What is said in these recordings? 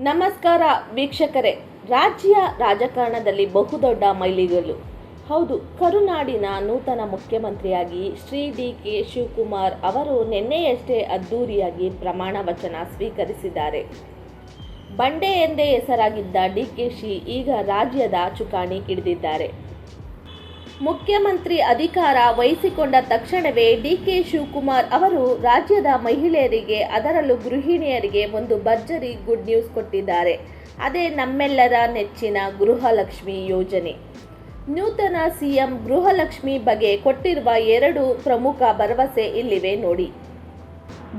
ನಮಸ್ಕಾರ ವೀಕ್ಷಕರೇ. ರಾಜ್ಯ ರಾಜಕಾರಣದಲ್ಲಿ ಬಹುದೊಡ್ಡ ಮೈಲಿಗಲ್ಲು. ಹೌದು, ಕರುನಾಡಿನ ನೂತನ ಮುಖ್ಯಮಂತ್ರಿಯಾಗಿ ಶ್ರೀ ಡಿ.ಕೆ. ಶಿವಕುಮಾರ್ ಅವರು ನಿನ್ನೆಯಷ್ಟೇ ಅದ್ದೂರಿಯಾಗಿ ಪ್ರಮಾಣ ವಚನ ಸ್ವೀಕರಿಸಿದ್ದಾರೆ. ಬಂಡೆ ಎಂದೇ ಹೆಸರಾಗಿದ್ದ ಡಿ.ಕೆ.ಶಿ ಈಗ ರಾಜ್ಯದ ಚುಕ್ಕಾಣಿ ಹಿಡಿದಿದ್ದಾರೆ. ಮುಖ್ಯಮಂತ್ರಿ ಅಧಿಕಾರ ವಹಿಸಿಕೊಂಡ ತಕ್ಷಣವೇ ಡಿ.ಕೆ. ಶಿವಕುಮಾರ್ ಅವರು ರಾಜ್ಯದ ಮಹಿಳೆಯರಿಗೆ, ಅದರಲ್ಲೂ ಗೃಹಿಣಿಯರಿಗೆ ಒಂದು ಭರ್ಜರಿ ಗುಡ್ ನ್ಯೂಸ್ ಕೊಟ್ಟಿದ್ದಾರೆ. ಅದೇ ನಮ್ಮೆಲ್ಲರ ನೆಚ್ಚಿನ ಗೃಹಲಕ್ಷ್ಮಿ ಯೋಜನೆ. ನೂತನ ಸಿಎಂ ಗೃಹಲಕ್ಷ್ಮಿ ಬಗ್ಗೆ ಕೊಟ್ಟಿರುವ 2 ಪ್ರಮುಖ ಭರವಸೆ ಇಲ್ಲಿವೆ ನೋಡಿ.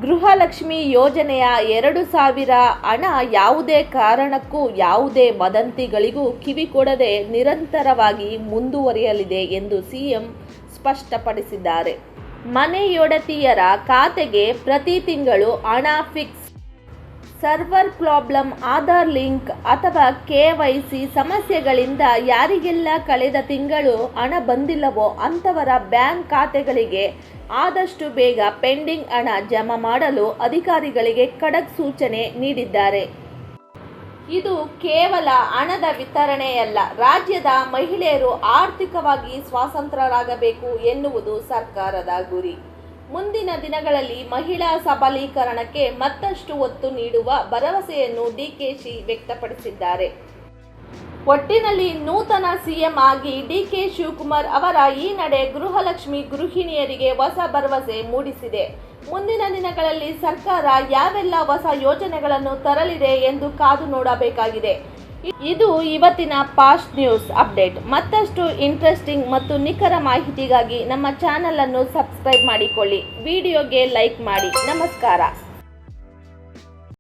ಗೃಹಲಕ್ಷ್ಮಿ ಯೋಜನೆಯ 2,000 ಹಣ ಯಾವುದೇ ಕಾರಣಕ್ಕೂ ಯಾವುದೇ ವದಂತಿಗಳಿಗೂ ಕಿವಿಕೊಡದೆ ನಿರಂತರವಾಗಿ ಮುಂದುವರಿಯಲಿದೆ ಎಂದು ಸಿಎಂ ಸ್ಪಷ್ಟಪಡಿಸಿದ್ದಾರೆ. ಮನೆಯೊಡತಿಯರ ಖಾತೆಗೆ ಪ್ರತಿ ತಿಂಗಳು ಹಣ fix. Server problem, Aadhaar link ಅಥವಾ KYC ಸಮಸ್ಯೆಗಳಿಂದ ಯಾರಿಗೆಲ್ಲ ಕಳೆದ ತಿಂಗಳು ಹಣ ಬಂದಿಲ್ಲವೋ ಅಂಥವರ ಬ್ಯಾಂಕ್ ಖಾತೆಗಳಿಗೆ ಆದಷ್ಟು ಬೇಗ ಪೆಂಡಿಂಗ್ ಹಣ ಜಮಾ ಮಾಡಲು ಅಧಿಕಾರಿಗಳಿಗೆ ಖಡಕ್ ಸೂಚನೆ ನೀಡಿದ್ದಾರೆ. ಇದು ಕೇವಲ ಹಣದ ವಿತರಣೆಯಲ್ಲ, ರಾಜ್ಯದ ಮಹಿಳೆಯರು ಆರ್ಥಿಕವಾಗಿ ಸ್ವಾತಂತ್ರ್ಯರಾಗಬೇಕು ಎನ್ನುವುದು ಸರ್ಕಾರದ ಗುರಿ. ಮುಂದಿನ ದಿನಗಳಲ್ಲಿ ಮಹಿಳಾ ಸಬಲೀಕರಣಕ್ಕೆ ಮತ್ತಷ್ಟು ಒತ್ತು ನೀಡುವ ಭರವಸೆಯನ್ನು ಡಿ.ಕೆ.ಶಿ ವ್ಯಕ್ತಪಡಿಸಿದ್ದಾರೆ. ಒಟ್ಟಿನಲ್ಲಿ ನೂತನ ಸಿಎಂ ಆಗಿ ಡಿ.ಕೆ. ಶಿವಕುಮಾರ್ ಅವರ ಈ ನಡೆ ಗೃಹಲಕ್ಷ್ಮಿ ಗೃಹಿಣಿಯರಿಗೆ ಹೊಸ ಭರವಸೆ ಮೂಡಿಸಿದೆ. ಮುಂದಿನ ದಿನಗಳಲ್ಲಿ ಸರ್ಕಾರ ಯಾವೆಲ್ಲ ಹೊಸ ಯೋಜನೆಗಳನ್ನು ತರಲಿದೆ ಎಂದು ಕಾದು ನೋಡಬೇಕಾಗಿದೆ. ಇದು ಇವತ್ತಿನ ಫಾಸ್ಟ್ ನ್ಯೂಸ್ ಅಪ್ಡೇಟ್. ಮತ್ತಷ್ಟು ಇಂಟ್ರೆಸ್ಟಿಂಗ್ ಮತ್ತು ನಿಖರ ಮಾಹಿತಿಗಾಗಿ ನಮ್ಮ ಚಾನಲ್ ಅನ್ನು ಸಬ್ಸ್ಕ್ರೈಬ್ ಮಾಡಿಕೊಳ್ಳಿ. ವಿಡಿಯೋಗೆ ಲೈಕ್ ಮಾಡಿ. ನಮಸ್ಕಾರ.